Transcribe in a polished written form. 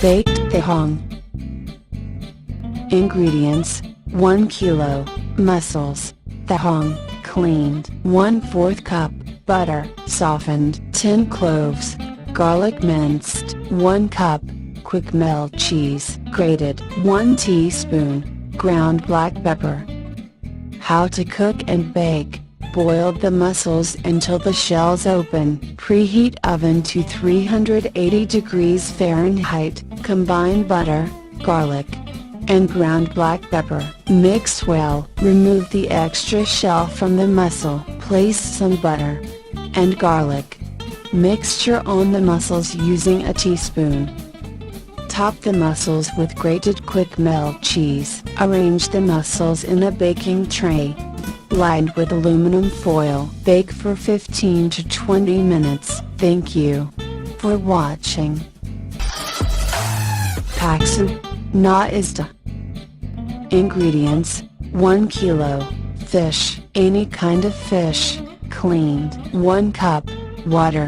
Baked Tahong. Ingredients: 1 kilo, mussels, Tahong, cleaned, 1/4 cup, butter, softened, 10 cloves, garlic minced, 1 cup, Quickmelt cheese, grated, 1 teaspoon, ground black pepper. How to cook and bake: boil the mussels until the shells open, preheat oven to 380 degrees Fahrenheit, combine butter, garlic, and ground black pepper. Mix well, remove the extra shell from the mussel, place some butter and garlic mixture on the mussels using a teaspoon. Top the mussels with grated Quickmelt cheese. Arrange the mussels in a baking tray, lined with aluminum foil. Bake for 15 to 20 minutes. Thank you for watching. Paksu na isda. Ingredients: 1 kilo, fish, any kind of fish, cleaned, 1 cup, water.